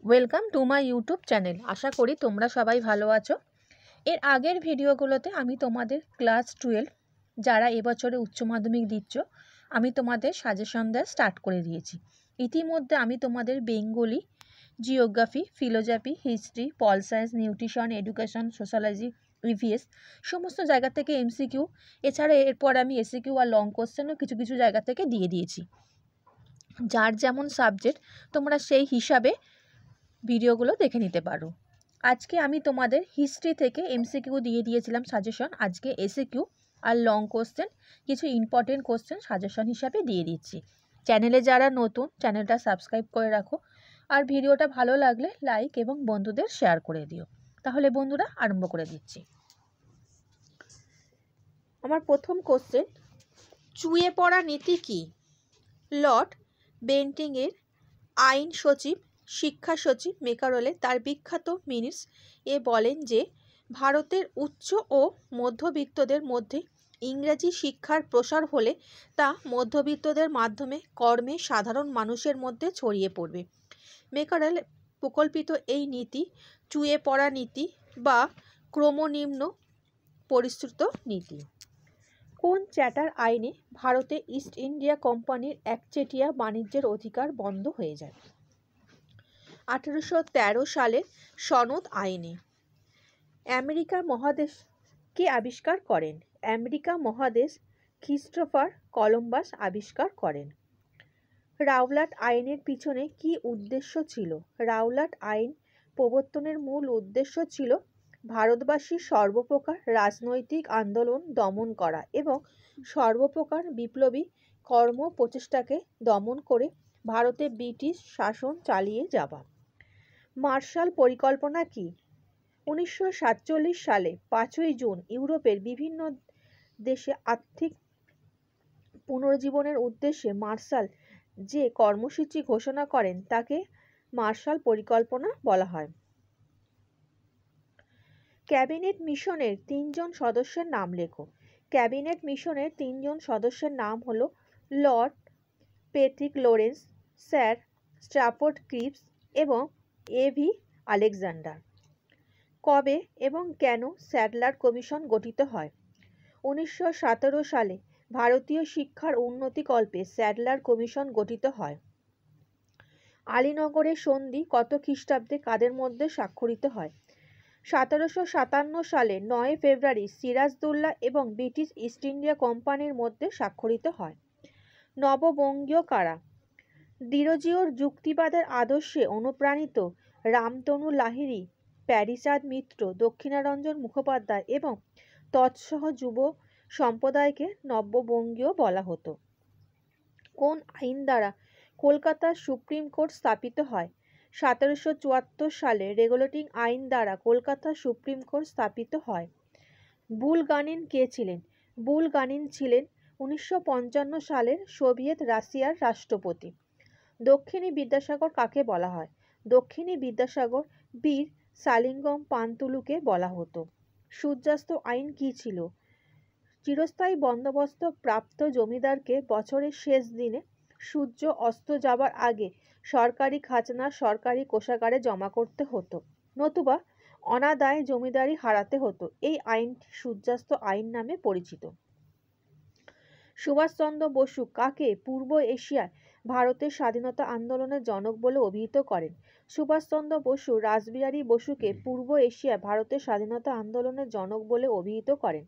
Welcome to my YouTube channel. আশা করি তোমরা সবাই ভালো আছো। এর আগের ভিডিওগুলোতে আমি তোমাদের ক্লাস 12 যারা এবছরে উচ্চ মাধ্যমিক দিচ্ছ আমি তোমাদের সাজেশন দেওয়া স্টার্ট করে দিয়েছি। ইতিমধ্যে আমি তোমাদের Bengali, geography, philosophy, history, pol science, nutrition, education, sociology, EVS সমস্ত জায়গা থেকে এমসিকিউ, এছাড়া এরপর আমি এসিকিউ আর লং কোশ্চেনও কিছু কিছু জায়গা থেকে দিয়ে দিয়েছি। যার যেমন সাবজেক্ট তোমরা সেই হিসাবে ভিডিওগুলো দেখে নিতে পারো। আজকে আমি তোমাদের হিস্ট্রি থেকে এমসিকিউ দিয়ে দিয়েছিলাম সাজেশন, আজকে এসিকিউ আর লং কোশ্চেন কিছু ইম্পর্টেন্ট কোশ্চেন সাজেশন হিসাবে দিয়ে দিচ্ছি। চ্যানেলে যারা নতুন চ্যানেলটা সাবস্ক্রাইব করে রাখো, আর ভিডিওটা ভালো লাগলে লাইক এবং বন্ধুদের শেয়ার করে দিও। তাহলে বন্ধুরা আরম্ভ করে দিচ্ছি। আমার প্রথম কোশ্চেন, চুইয়ে পড়া নীতি কি? লর্ড বেন্টিংয়ের আইন সচিব, শিক্ষা সচিব মেকারলে তার বিখ্যাত মিনিটস এ বলেন যে ভারতের উচ্চ ও মধ্যবিত্তদের মধ্যে ইংরেজি শিক্ষার প্রসার হলে তা মধ্যবিত্তদের মাধ্যমে কর্মে সাধারণ মানুষের মধ্যে ছড়িয়ে পড়বে। মেকারল প্রকল্পিত এই নীতি চুইয়ে পড়া নীতি বা ক্রমনিম্ন পরিশ্রুত নীতি। কোন চ্যাটার আইনে ভারতে ইস্ট ইন্ডিয়া কোম্পানির একচেটিয়া বাণিজ্যের অধিকার বন্ধ হয়ে যায়? 1813 সালের সনদ আইনে। আমেরিকা মহাদেশ কে আবিষ্কার করেন? আমেরিকা মহাদেশ ক্রিস্টোফার কলম্বাস আবিষ্কার করেন। রাওলাট আইনের পিছনে কি উদ্দেশ্য ছিল? রাওলাট আইন প্রবর্তনের মূল উদ্দেশ্য ছিল ভারতবাসীর সর্বপ্রকার রাজনৈতিক আন্দোলন দমন করা এবং সর্বপ্রকার বিপ্লবী কর্ম প্রচেষ্টাকে দমন করে ভারতে ব্রিটিশ শাসন চালিয়ে যাওয়া। মার্শাল পরিকল্পনা কি? 1947 সালে 5ই জুন ইউরোপের বিভিন্ন দেশে আর্থিক পুনরুজ্জীবনের উদ্দেশ্যে মার্শাল যে কর্মসূচি ঘোষণা করেন তাকে মার্শাল পরিকল্পনা বলা হয়। ক্যাবিনেট মিশনের 3 জন সদস্যের নাম লেখো। ক্যাবিনেট মিশনের 3 জন সদস্যের নাম হলো lord Patrick Lawrence, sir Stafford Cripps এবং এভি আলেকজান্ডার। কবে এবং কেন স্যাডলার কমিশন গঠিত হয়? 1917 সালে ভারতীয় শিক্ষার উন্নতিকল্পে স্যাডলার কমিশন গঠিত হয়। আলীনগরের সন্ধি কত খ্রিস্টাব্দে কাদের মধ্যে স্বাক্ষরিত হয়? 1757 সালে 9 ফেব্রুয়ারি সিরাজদৌল্লা এবং ব্রিটিশ ইস্ট ইন্ডিয়া কোম্পানির মধ্যে স্বাক্ষরিত হয়। নববঙ্গীয় কারা? ডিরোজিওর যুক্তিবাদের আদর্শে অনুপ্রাণিত রামতনু লাহিড়ী, প্যারীচাঁদ মিত্র, দক্ষিণারঞ্জন মুখোপাধ্যায় এবং তৎসহ যুব সম্প্রদায়কে নববঙ্গীয় বলা হতো। কোন আইন দ্বারা কলকাতার সুপ্রিম কোর্ট স্থাপিত হয়? 1774 সালে রেগুলেটিং আইন দ্বারা কলকাতার সুপ্রিম কোর্ট স্থাপিত হয়। বুলগানিন কে ছিলেন? বুলগানিন ছিলেন 1955 সালের সোভিয়েত রাশিয়ার রাষ্ট্রপতি। দক্ষিণী বিদ্যাসাগর কাকে বলা হয়? দক্ষিণী বিদ্যাসাগর বীর সালিঙ্গম পান্তুলুকে বলা হতো। সূর্যাস্ত আইন কি ছিল? চিরস্থায়ী বন্দোবস্ত প্রাপ্ত জমিদারকে বছরের শেষ দিনে সূর্য অস্ত যাবার আগে সরকারি খাজনা সরকারি কোষাগারে জমা করতে হতো, নতুবা অনাদায়ে জমিদারি হারাতে হতো। এই আইনটি সূর্যাস্ত আইন নামে পরিচিত। সুভাষচন্দ্র বসু কাকে পূর্ব এশিয়ায় ভারতের স্বাধীনতা আন্দোলনের জনক বলে অভিহিত করেন? সুভাষচন্দ্র বসু রাসবিহারী বসুকে পূর্ব এশিয়ায় ভারতের স্বাধীনতা আন্দোলনের জনক বলে অভিহিত করেন।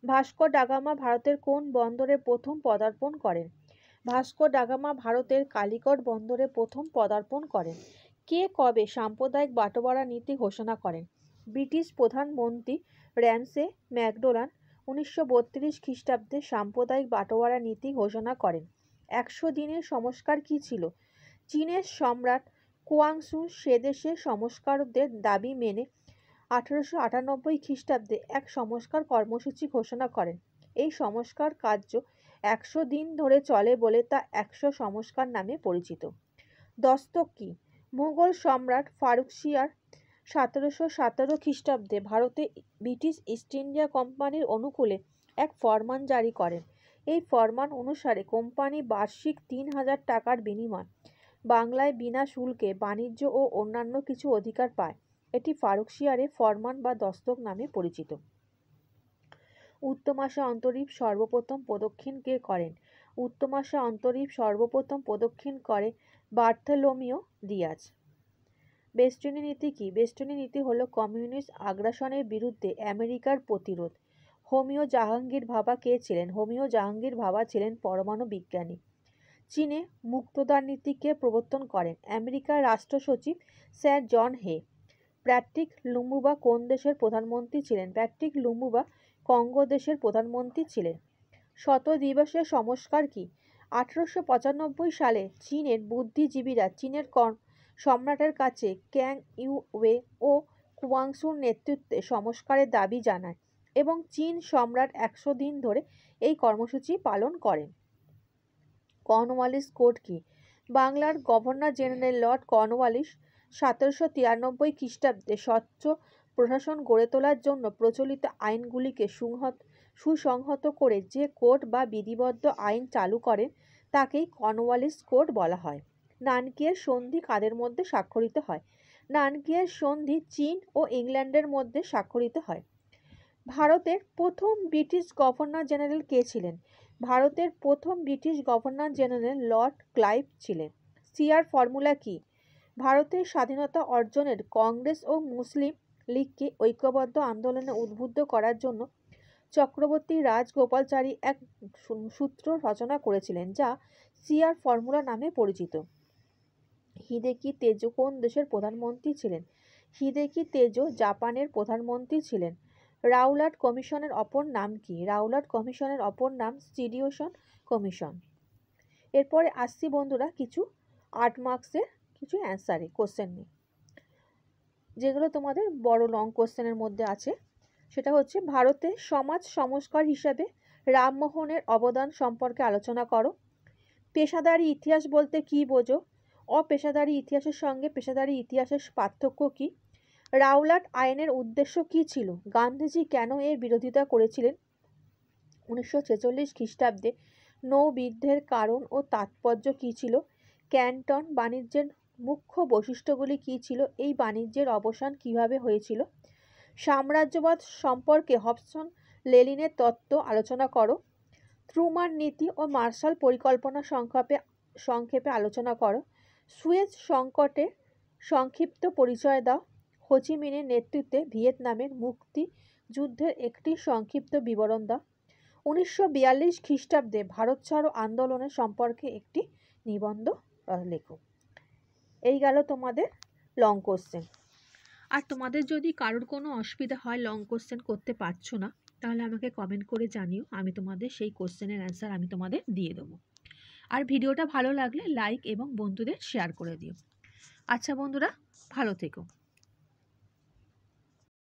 ভাস্কো ডা গামা ভারতের কোন বন্দরে প্রথম পদার্পণ করেন? ভাস্কো ডা গামা ভারতের কালিকট বন্দরে প্রথম পদার্পণ করেন। কে কবে সাম্প্রদায়িক বাটোয়ারা নীতি ঘোষণা করেন? ব্রিটিশ প্রধানমন্ত্রী র্যামসে ম্যাকডোনাল্ড 1932 খ্রিস্টাব্দে সাম্প্রদায়িক বাটোয়ারা নীতি ঘোষণা করেন। 100 দিনের সংস্কার কি ছিল? চীনের সম্রাট কুয়াংশু সেদেশের সংস্কারকদের দাবি মেনে 1898 খ্রিস্টাব্দে এক সংস্কার কর্মসূচি ঘোষণা করেন। এই সংস্কার কার্য 100 দিন ধরে চলে বলে তা 100 সংস্কার নামে পরিচিত। দস্তক কি? মুঘল সম্রাট ফারুকশিয়ার 1717 খ্রিস্টাব্দে ভারতে ব্রিটিশ ইস্ট ইন্ডিয়া কোম্পানির অনুকূলে এক ফরমান জারি করেন। এই ফরমান অনুসারে কোম্পানি বার্ষিক 3000 টাকার বিনিময়ে বাংলায় বিনা শুল্কে বাণিজ্য ও অন্যান্য কিছু অধিকার পায়। এটি ফারুকশিয়ারে ফরমান বা দস্তক নামে পরিচিত। উত্তমাশা অন্তরীপ সর্বপ্রথম প্রদক্ষিণ কে করেন? উত্তমাশা অন্তরীপ সর্বপ্রথম প্রদক্ষিণ করে বার্থোলোমিও দিয়াজ। বেস্টনী নীতি কি? বেস্টনী নীতি হলো কমিউনিস্ট আগ্রাসনের বিরুদ্ধে আমেরিকার প্রতিরোধ। হোমিও জাহাঙ্গীর ভাবা কে ছিলেন? হোমিও জাহাঙ্গীর ভাবা ছিলেন পরমাণু বিজ্ঞানী। চীনে মুক্তদার নীতি কে প্রবর্তন করেন? আমেরিকার রাষ্ট্র সচিব স্যার জন হে। প্যাট্রিক লুমুম্বা কোন দেশের প্রধানমন্ত্রী ছিলেন? প্যাট্রিক লুমুম্বা কঙ্গো দেশের প্রধানমন্ত্রী ছিলেন। শত দিবসের সংস্কার কি? 1895 সালে চীনের বুদ্ধিজীবীরা চীনের সম্রাটের কাছে ক্যাং ইউওয়ে ও কুয়াংসুর নেতৃত্বে সংস্কারের দাবি জানায় এবং চীন সম্রাট 100 দিন ধরে এই কর্মসূচি পালন করেন। কর্নওয়ালিস কোড কি? বাংলার গভর্নর জেনারেল লর্ড কর্নওয়ালিস 1793 খ্রিস্টাব্দে স্বচ্ছ প্রশাসন গড়ে তোলার জন্য প্রচলিত আইনগুলিকে সুসংহত করে যে কোড বা বিধিবদ্ধ আইন চালু করেন তাকেই কর্নওয়ালিস কোড বলা হয়। নানকিয়ের সন্ধি কাদের মধ্যে স্বাক্ষরিত হয়? নানকিয়ের সন্ধি চীন ও ইংল্যান্ডের মধ্যে স্বাক্ষরিত হয়। ভারতের প্রথম ব্রিটিশ গভর্নর জেনারেল কে ছিলেন? ভারতের প্রথম British governor general Lord Clive ছিলেন। সিআর ফর্মুলা কি? ভারতের স্বাধীনতা অর্জনের কংগ্রেস ও মুসলিম লীগকে ঐক্যবদ্ধ আন্দোলনে উদ্বুদ্ধ করার জন্য চক্রবর্তী রাজগোপালচারী এক সূত্র রচনা করেছিলেন যা সিআর ফর্মুলা নামে পরিচিত। হিদেকি তেজো কোন দেশের প্রধানমন্ত্রী ছিলেন? হিদেকি তেজো জাপানের প্রধানমন্ত্রী ছিলেন। রাউলাট কমিশনের অপর নাম কি? রাউলাট কমিশনের অপর নাম স্টিডিওশন কমিশন। এরপরে আসছি বন্ধুরা কিছু 8 মার্কসের কিছু অ্যান্সারে কোশ্চেন নিয়ে, যেগুলো তোমাদের বড় লং কোশ্চেনের মধ্যে আছে। সেটা হচ্ছে ভারতে সমাজ সংস্কার হিসাবে রামমোহনের অবদান সম্পর্কে আলোচনা করো। পেশাদারি ইতিহাস বলতে কি বোঝো? অপেশাদারি ইতিহাসের সঙ্গে পেশাদারি ইতিহাসের পার্থক্য কি? রাউলাট আইনের উদ্দেশ্য কি ছিল? গান্ধীজি কেন এর বিরোধিতা করেছিলেন? 1946 খ্রিস্টাব্দে নৌবিদ্ধের কারণ ও তাৎপর্য কি ছিল? ক্যান্টন বাণিজ্যের মুখ্য বৈশিষ্ট্যগুলি কি ছিল? এই বাণিজ্যের অবসান কিভাবে হয়েছিল? সাম্রাজ্যবাদ সম্পর্কে হবসন লেনিনের তত্ত্ব আলোচনা করো। ট্রুমান নীতি ও মার্শাল পরিকল্পনা সংক্ষেপে আলোচনা করো। সুয়েজ সংকটের সংক্ষিপ্ত পরিচয় দাও। হোচিমিনের নেতৃত্বে ভিয়েতনামের মুক্তি যুদ্ধের একটি সংক্ষিপ্ত বিবরণ দাও। 1942 খ্রিস্টাব্দে ভারত ছাড়ো আন্দোলনের সম্পর্কে একটি নিবন্ধ লেখো। এই গেল তোমাদের লং কোশ্চেন। আর তোমাদের যদি কারোর কোনো অসুবিধা হয় লং কোশ্চেন করতে পারছো না, তাহলে আমাকে কমেন্ট করে জানিও, আমি তোমাদের সেই কোশ্চেনের অ্যান্সার আমি তোমাদের দিয়ে দেবো। আর ভিডিওটা ভালো লাগলে লাইক এবং বন্ধুদের শেয়ার করে দিও। আচ্ছা বন্ধুরা, ভালো থেকো।